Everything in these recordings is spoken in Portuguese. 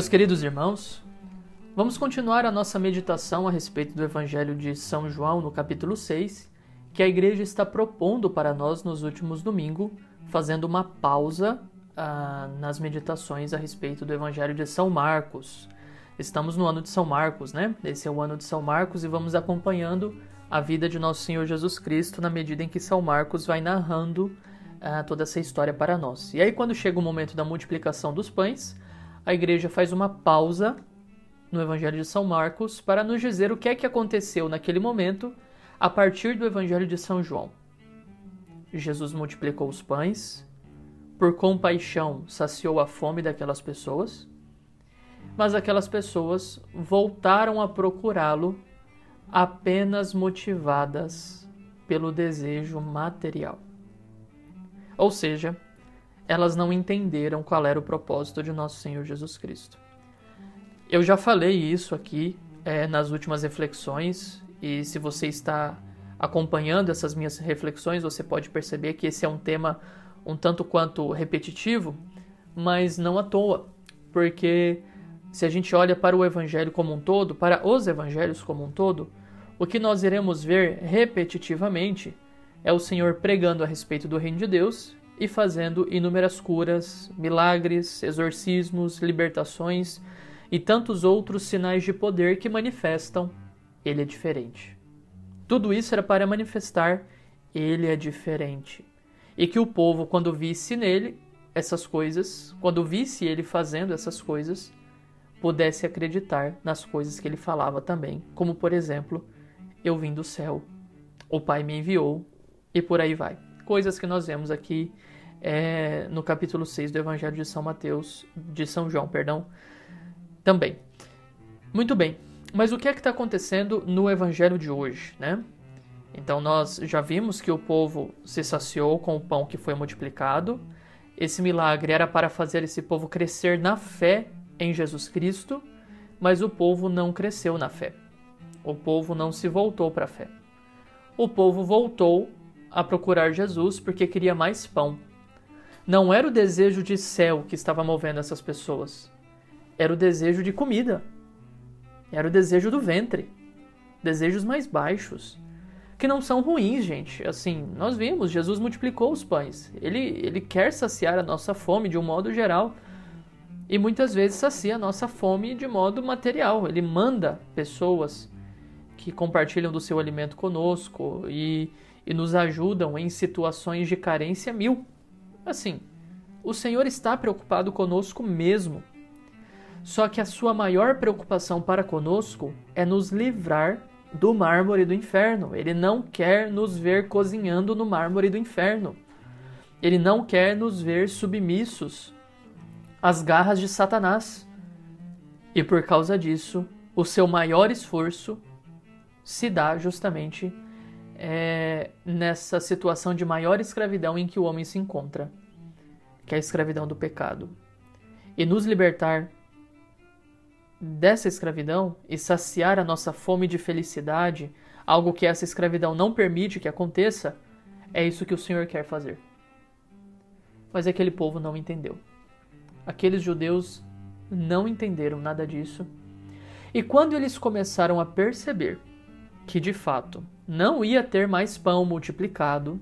Meus queridos irmãos, vamos continuar a nossa meditação a respeito do Evangelho de São João no capítulo 6, que a Igreja está propondo para nós nos últimos domingos, fazendo uma pausa nas meditações a respeito do Evangelho de São Marcos. Estamos no ano de São Marcos, né? Esse é o ano de São Marcos e vamos acompanhando a vida de nosso Senhor Jesus Cristo na medida em que São Marcos vai narrando toda essa história para nós. E aí, quando chega o momento da multiplicação dos pães, a Igreja faz uma pausa no Evangelho de São Marcos para nos dizer o que é que aconteceu naquele momento a partir do Evangelho de São João. Jesus multiplicou os pães, por compaixão saciou a fome daquelas pessoas, mas aquelas pessoas voltaram a procurá-lo apenas motivadas pelo desejo material. Ou seja, elas não entenderam qual era o propósito de nosso Senhor Jesus Cristo. Eu já falei isso aqui nas últimas reflexões, e se você está acompanhando essas minhas reflexões, você pode perceber que esse é um tema um tanto quanto repetitivo, mas não à toa, porque se a gente olha para o Evangelho como um todo, para os Evangelhos como um todo, o que nós iremos ver repetitivamente é o Senhor pregando a respeito do Reino de Deus e fazendo inúmeras curas, milagres, exorcismos, libertações e tantos outros sinais de poder que manifestam Ele é diferente. Tudo isso era para manifestar Ele é diferente. E que o povo, quando visse nele essas coisas, quando visse Ele fazendo essas coisas, pudesse acreditar nas coisas que Ele falava também. Como, por exemplo, eu vim do céu, o Pai me enviou, e por aí vai. Coisas que nós vemos aqui no capítulo 6 do Evangelho de São João, também. Muito bem, mas o que é que está acontecendo no Evangelho de hoje, né? Então nós já vimos que o povo se saciou com o pão que foi multiplicado. Esse milagre era para fazer esse povo crescer na fé em Jesus Cristo, mas o povo não cresceu na fé. O povo não se voltou para a fé. O povo voltou a procurar Jesus porque queria mais pão. Não era o desejo de céu que estava movendo essas pessoas. Era o desejo de comida. Era o desejo do ventre. Desejos mais baixos. Que não são ruins, gente. Assim, nós vimos, Jesus multiplicou os pães. Ele quer saciar a nossa fome de um modo geral. E muitas vezes sacia a nossa fome de modo material. Ele manda pessoas que compartilham do seu alimento conosco e nos ajudam em situações de carência mil. Assim, o Senhor está preocupado conosco mesmo. Só que a sua maior preocupação para conosco é nos livrar do mármore do inferno. Ele não quer nos ver cozinhando no mármore do inferno. Ele não quer nos ver submissos às garras de Satanás. E por causa disso, o seu maior esforço se dá justamente nessa situação de maior escravidão em que o homem se encontra, que é a escravidão do pecado. E nos libertar dessa escravidão e saciar a nossa fome de felicidade, algo que essa escravidão não permite que aconteça, é isso que o Senhor quer fazer. Mas aquele povo não entendeu. Aqueles judeus não entenderam nada disso. E quando eles começaram a perceber que, de fato, não ia ter mais pão multiplicado,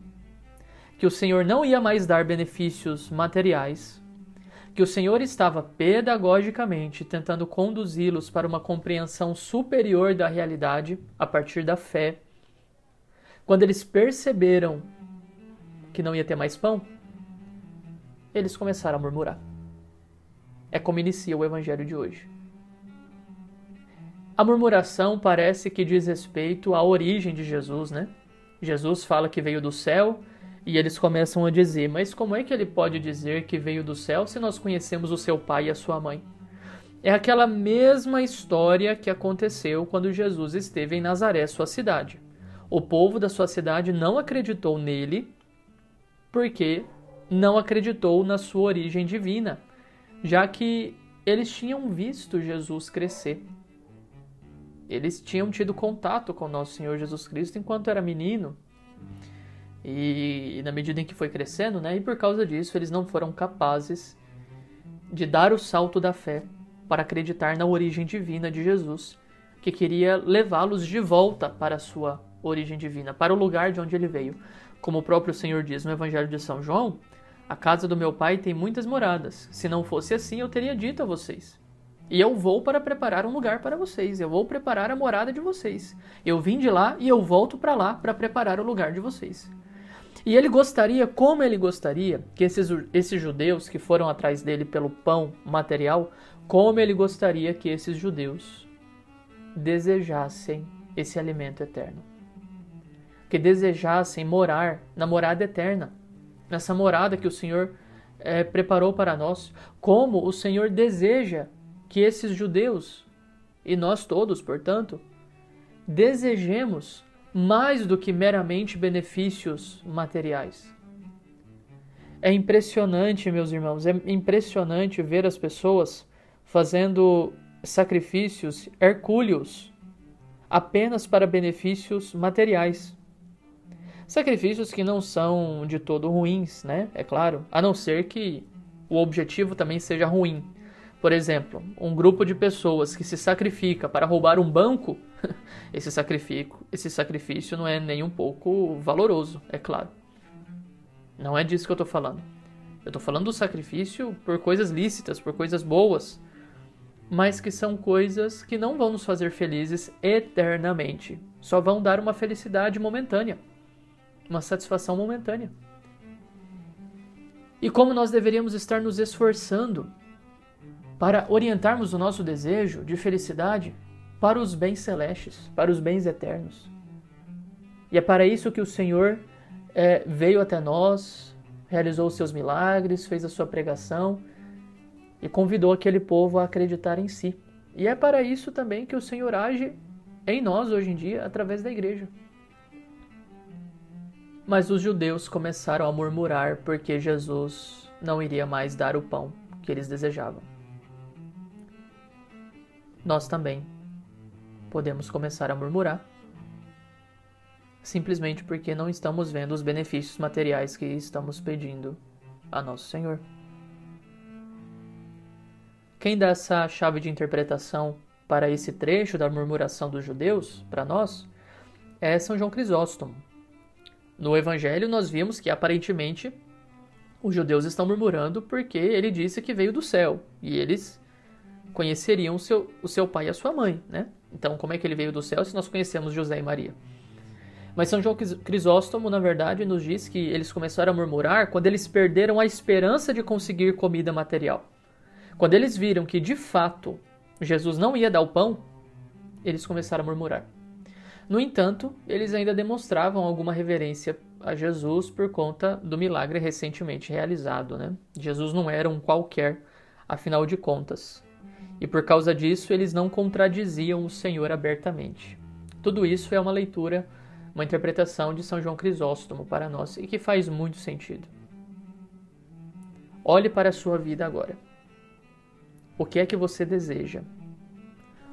que o Senhor não ia mais dar benefícios materiais, que o Senhor estava pedagogicamente tentando conduzi-los para uma compreensão superior da realidade a partir da fé, quando eles perceberam que não ia ter mais pão, eles começaram a murmurar. É como inicia o Evangelho de hoje. A murmuração parece que diz respeito à origem de Jesus, né? Jesus fala que veio do céu e eles começam a dizer, mas como é que ele pode dizer que veio do céu se nós conhecemos o seu pai e a sua mãe? É aquela mesma história que aconteceu quando Jesus esteve em Nazaré, sua cidade. O povo da sua cidade não acreditou nele porque não acreditou na sua origem divina, já que eles tinham visto Jesus crescer. Eles tinham tido contato com nosso Senhor Jesus Cristo enquanto era menino. E na medida em que foi crescendo, né? E por causa disso, eles não foram capazes de dar o salto da fé para acreditar na origem divina de Jesus, que queria levá-los de volta para a sua origem divina, para o lugar de onde ele veio. Como o próprio Senhor diz no Evangelho de São João, a casa do meu pai tem muitas moradas. Se não fosse assim, eu teria dito a vocês. E eu vou para preparar um lugar para vocês. Eu vou preparar a morada de vocês. Eu vim de lá e eu volto para lá para preparar o lugar de vocês. E ele gostaria, como ele gostaria, que esses judeus que foram atrás dele pelo pão material, como ele gostaria que esses judeus desejassem esse alimento eterno. Que desejassem morar na morada eterna, nessa morada que o Senhor preparou para nós, como o Senhor deseja que esses judeus, e nós todos, portanto, desejemos mais do que meramente benefícios materiais. É impressionante, meus irmãos, é impressionante ver as pessoas fazendo sacrifícios hercúleos apenas para benefícios materiais. Sacrifícios que não são de todo ruins, né? É claro, a não ser que o objetivo também seja ruim. Por exemplo, um grupo de pessoas que se sacrifica para roubar um banco, esse sacrifício não é nem um pouco valoroso, é claro. Não é disso que eu estou falando. Eu estou falando do sacrifício por coisas lícitas, por coisas boas, mas que são coisas que não vão nos fazer felizes eternamente. Só vão dar uma felicidade momentânea, uma satisfação momentânea. E como nós deveríamos estar nos esforçando para orientarmos o nosso desejo de felicidade para os bens celestes, para os bens eternos. E é para isso que o Senhor veio até nós, realizou os seus milagres, fez a sua pregação e convidou aquele povo a acreditar em si. E é para isso também que o Senhor age em nós hoje em dia, através da igreja. Mas os judeus começaram a murmurar porque Jesus não iria mais dar o pão que eles desejavam. Nós também podemos começar a murmurar, simplesmente porque não estamos vendo os benefícios materiais que estamos pedindo a nosso Senhor. Quem dá essa chave de interpretação para esse trecho da murmuração dos judeus, para nós, é São João Crisóstomo. No Evangelho nós vimos que aparentemente os judeus estão murmurando porque ele disse que veio do céu e eles conheceriam o seu pai e a sua mãe, né? Então, como é que ele veio do céu se nós conhecemos José e Maria? Mas São João Crisóstomo, na verdade, nos diz que eles começaram a murmurar quando eles perderam a esperança de conseguir comida material. Quando eles viram que, de fato, Jesus não ia dar o pão, eles começaram a murmurar. No entanto, eles ainda demonstravam alguma reverência a Jesus por conta do milagre recentemente realizado, né? Jesus não era um qualquer, afinal de contas. E por causa disso, eles não contradiziam o Senhor abertamente. Tudo isso é uma leitura, uma interpretação de São João Crisóstomo para nós e que faz muito sentido. Olhe para a sua vida agora. O que é que você deseja?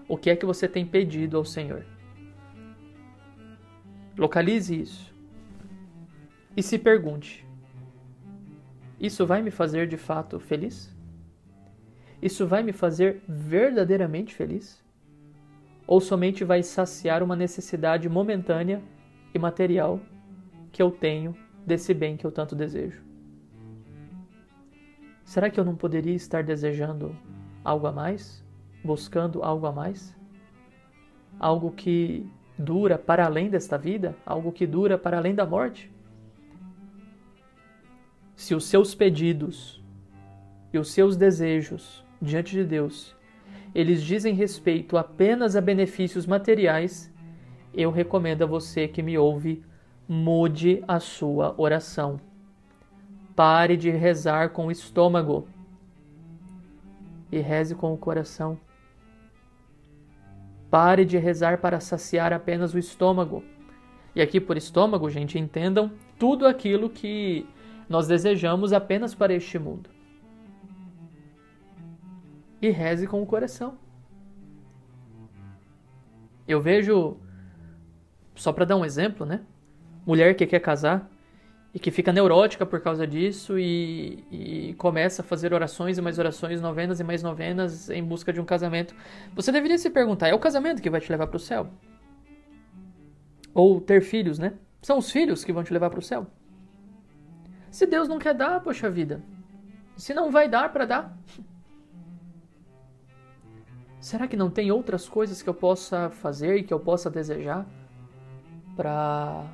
O que é que você tem pedido ao Senhor? Localize isso. E se pergunte: isso vai me fazer de fato feliz? Isso vai me fazer verdadeiramente feliz? Ou somente vai saciar uma necessidade momentânea e material que eu tenho desse bem que eu tanto desejo? Será que eu não poderia estar desejando algo a mais? Buscando algo a mais? Algo que dura para além desta vida? Algo que dura para além da morte? Se os seus pedidos e os seus desejos diante de Deus, eles dizem respeito apenas a benefícios materiais, eu recomendo a você que me ouve, mude a sua oração. Pare de rezar com o estômago e reze com o coração. Pare de rezar para saciar apenas o estômago. E aqui por estômago, gente, entendam tudo aquilo que nós desejamos apenas para este mundo. E reze com o coração. Eu vejo, só para dar um exemplo, né? Mulher que quer casar e que fica neurótica por causa disso e começa a fazer orações e mais orações, novenas e mais novenas em busca de um casamento. Você deveria se perguntar, é o casamento que vai te levar para o céu? Ou ter filhos, né? São os filhos que vão te levar para o céu? Se Deus não quer dar, poxa vida. Se não vai dar para dar. Será que não tem outras coisas que eu possa fazer e que eu possa desejar para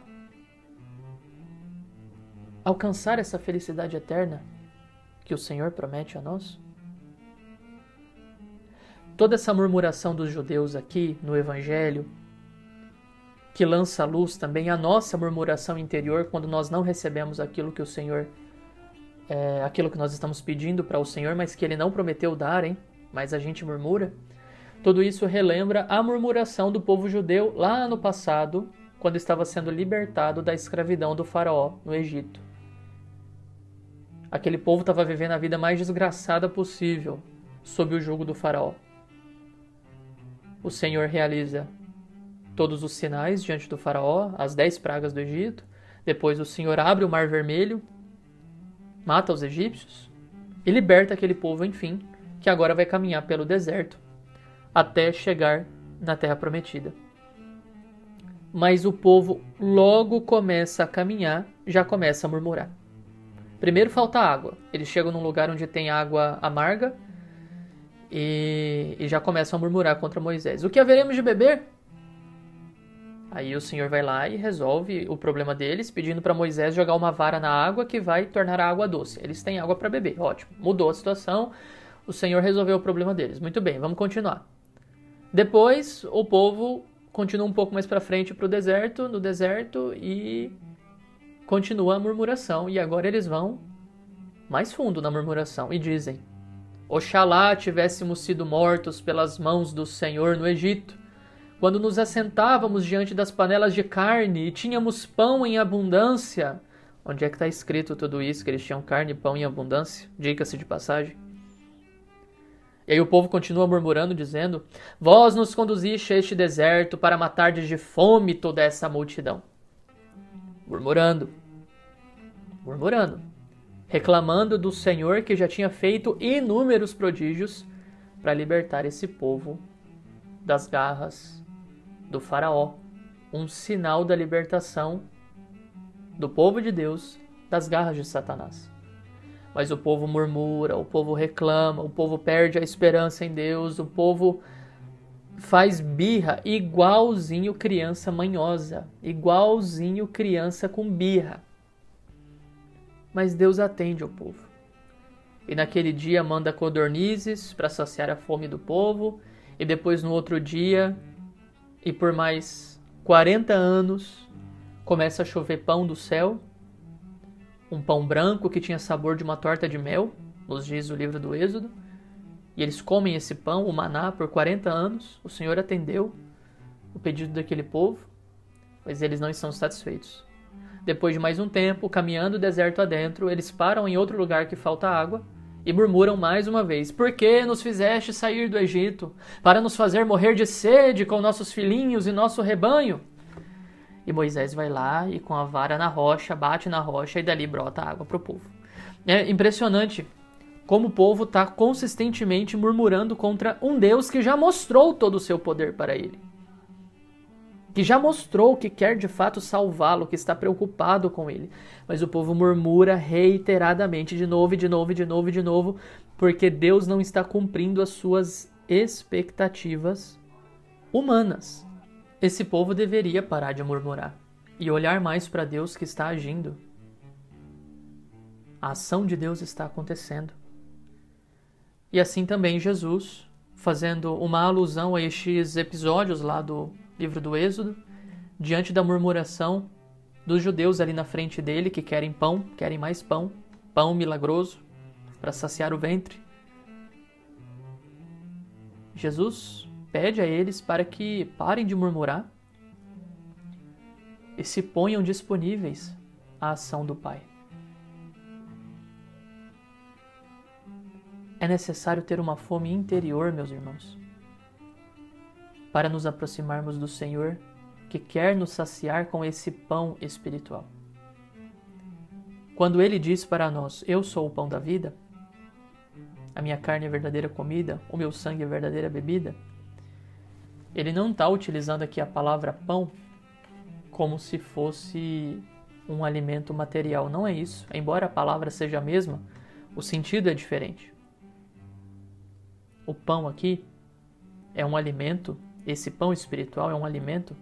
alcançar essa felicidade eterna que o Senhor promete a nós? Toda essa murmuração dos judeus aqui no Evangelho, que lança à luz também a nossa murmuração interior quando nós não recebemos aquilo que o Senhor, aquilo que nós estamos pedindo para o Senhor, mas que Ele não prometeu dar, hein? Mas a gente murmura. Tudo isso relembra a murmuração do povo judeu lá no passado, quando estava sendo libertado da escravidão do faraó no Egito. Aquele povo estava vivendo a vida mais desgraçada possível sob o jugo do faraó. O Senhor realiza todos os sinais diante do faraó, as 10 pragas do Egito. Depois o Senhor abre o Mar Vermelho, mata os egípcios e liberta aquele povo, enfim, que agora vai caminhar pelo deserto até chegar na Terra Prometida. Mas o povo logo começa a caminhar, já começa a murmurar. Primeiro falta água. Eles chegam num lugar onde tem água amarga e já começam a murmurar contra Moisés. O que haveremos de beber? Aí o Senhor vai lá e resolve o problema deles, pedindo para Moisés jogar uma vara na água que vai tornar a água doce. Eles têm água para beber, ótimo. Mudou a situação, o Senhor resolveu o problema deles. Muito bem, vamos continuar. Depois, o povo continua um pouco mais para frente para o deserto, no deserto, e continua a murmuração. E agora eles vão mais fundo na murmuração e dizem: Oxalá tivéssemos sido mortos pelas mãos do Senhor no Egito, quando nos assentávamos diante das panelas de carne e tínhamos pão em abundância. Onde é que está escrito tudo isso, que eles tinham carne e pão em abundância? Diga-se de passagem. E aí o povo continua murmurando, dizendo: Vós nos conduziste a este deserto para matardes de fome toda essa multidão. Murmurando, reclamando do Senhor que já tinha feito inúmeros prodígios para libertar esse povo das garras do faraó. Um sinal da libertação do povo de Deus das garras de Satanás. Mas o povo murmura, o povo reclama, o povo perde a esperança em Deus, o povo faz birra igualzinho criança manhosa, igualzinho criança com birra. Mas Deus atende o povo. E naquele dia manda codornizes para saciar a fome do povo, e depois no outro dia, e por mais 40 anos, começa a chover pão do céu, um pão branco que tinha sabor de uma torta de mel, nos diz o livro do Êxodo, e eles comem esse pão, o maná, por 40 anos. O Senhor atendeu o pedido daquele povo, mas eles não estão satisfeitos. Depois de mais um tempo, caminhando o deserto adentro, eles param em outro lugar que falta água e murmuram mais uma vez: Por que nos fizeste sair do Egito, para nos fazer morrer de sede com nossos filhinhos e nosso rebanho? E Moisés vai lá e com a vara na rocha, bate na rocha e dali brota água para o povo. É impressionante como o povo está consistentemente murmurando contra um Deus que já mostrou todo o seu poder para ele. Que já mostrou que quer de fato salvá-lo, que está preocupado com ele. Mas o povo murmura reiteradamente, de novo, porque Deus não está cumprindo as suas expectativas humanas. Esse povo deveria parar de murmurar e olhar mais para Deus que está agindo. A ação de Deus está acontecendo. E assim também Jesus, fazendo uma alusão a estes episódios lá do livro do Êxodo, diante da murmuração dos judeus ali na frente dele, que querem pão, querem mais pão, pão milagroso para saciar o ventre. Jesus pede a eles para que parem de murmurar e se ponham disponíveis à ação do Pai. É necessário ter uma fome interior, meus irmãos, para nos aproximarmos do Senhor, que quer nos saciar com esse pão espiritual. quando ele diz para nós, eu sou o pão da vida, a minha carne é verdadeira comida, o meu sangue é verdadeira bebida, ele não está utilizando aqui a palavra pão como se fosse um alimento material. Não é isso. Embora a palavra seja a mesma, o sentido é diferente. O pão aqui é um alimento, esse pão espiritual é um alimento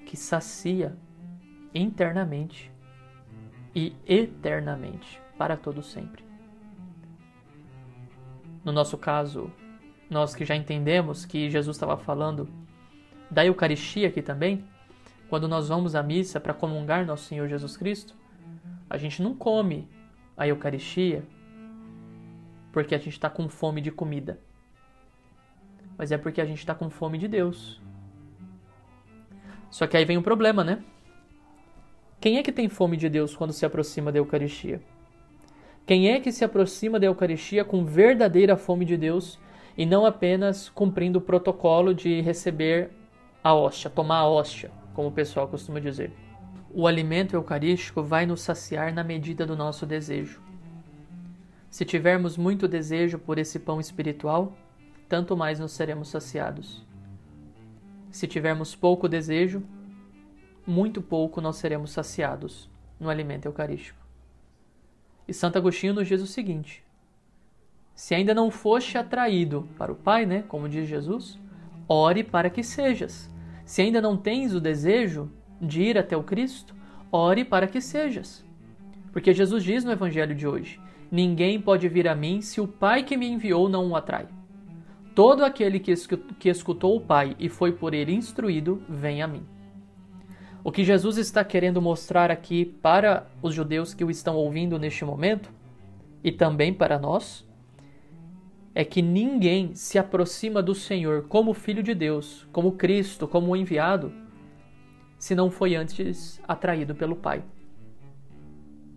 que sacia internamente e eternamente, para todo sempre. No nosso caso, nós que já entendemos que Jesus estava falando da Eucaristia aqui também, quando nós vamos à missa para comungar nosso Senhor Jesus Cristo, a gente não come a Eucaristia porque a gente está com fome de comida, mas é porque a gente está com fome de Deus. Só que aí vem um problema, né? Quem é que tem fome de Deus quando se aproxima da Eucaristia? Quem é que se aproxima da Eucaristia com verdadeira fome de Deus e não apenas cumprindo o protocolo de receber a hóstia, tomar a hóstia, como o pessoal costuma dizer? O alimento eucarístico vai nos saciar na medida do nosso desejo. Se tivermos muito desejo por esse pão espiritual, tanto mais nos seremos saciados. Se tivermos pouco desejo, muito pouco nós seremos saciados no alimento eucarístico. E Santo Agostinho nos diz o seguinte: se ainda não foste atraído para o Pai, né, como diz Jesus, ore para que sejas. Se ainda não tens o desejo de ir até o Cristo, ore para que sejas. Porque Jesus diz no Evangelho de hoje: ninguém pode vir a mim se o Pai que me enviou não o atrai. Todo aquele que escutou o Pai e foi por ele instruído, vem a mim. O que Jesus está querendo mostrar aqui para os judeus que o estão ouvindo neste momento, e também para nós, é que ninguém se aproxima do Senhor como Filho de Deus, como Cristo, como o enviado, se não foi antes atraído pelo Pai.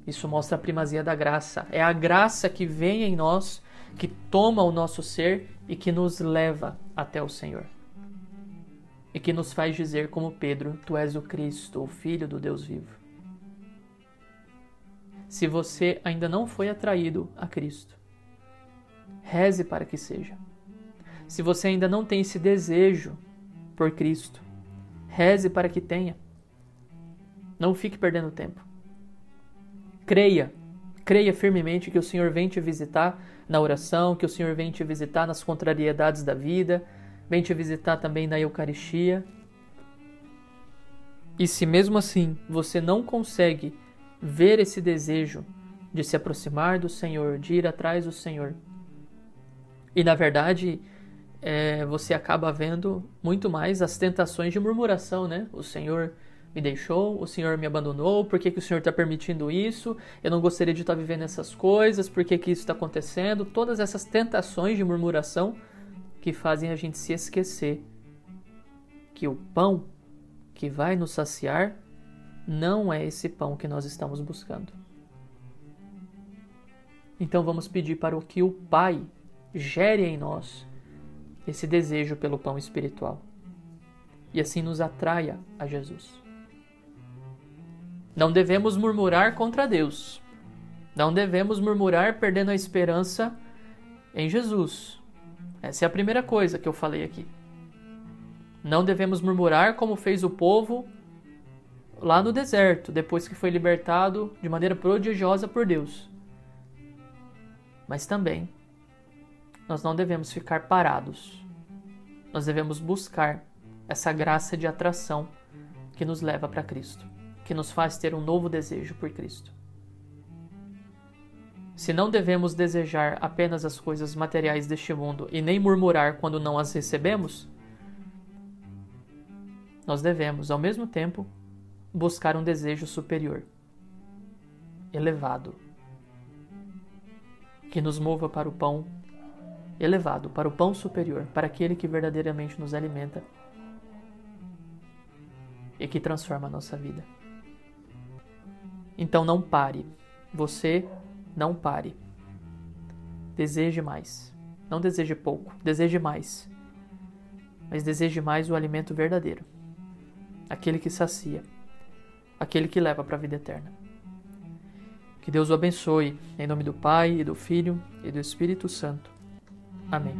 Isso mostra a primazia da graça. É a graça que vem em nós, que toma o nosso ser e que nos leva até o Senhor. E que nos faz dizer como Pedro: tu és o Cristo, o Filho do Deus vivo. Se você ainda não foi atraído a Cristo, reze para que seja. Se você ainda não tem esse desejo por Cristo, reze para que tenha. Não fique perdendo tempo. Creia firmemente que o Senhor vem te visitar na oração, que o Senhor vem te visitar nas contrariedades da vida, vem te visitar também na Eucaristia. E se mesmo assim você não consegue ver esse desejo de se aproximar do Senhor, de ir atrás do Senhor, e na verdade você acaba vendo muito mais as tentações de murmuração, né? O Senhor me deixou, o Senhor me abandonou, por que o Senhor está permitindo isso? Eu não gostaria de estar vivendo essas coisas, por que isso está acontecendo? Todas essas tentações de murmuração que fazem a gente se esquecer que o pão que vai nos saciar não é esse pão que nós estamos buscando. Então vamos pedir para que o Pai gere em nós esse desejo pelo pão espiritual e assim nos atraia a Jesus. Não devemos murmurar contra Deus. Não devemos murmurar perdendo a esperança em Jesus. Essa é a primeira coisa que eu falei aqui. Não devemos murmurar como fez o povo lá no deserto, depois que foi libertado de maneira prodigiosa por Deus. Mas também, nós não devemos ficar parados. Nós devemos buscar essa graça de atração que nos leva para Cristo, que nos faz ter um novo desejo por Cristo. Se não devemos desejar apenas as coisas materiais deste mundo e nem murmurar quando não as recebemos, nós devemos, ao mesmo tempo, buscar um desejo superior, elevado, que nos mova para o pão elevado, para o pão superior, para aquele que verdadeiramente nos alimenta e que transforma a nossa vida. Então não pare, você não pare. Deseje mais, não deseje pouco, deseje mais, mas deseje mais o alimento verdadeiro, aquele que sacia, aquele que leva para a vida eterna. Que Que Deus o abençoe, em nome do Pai, e do Filho, e do Espírito Santo. Amém.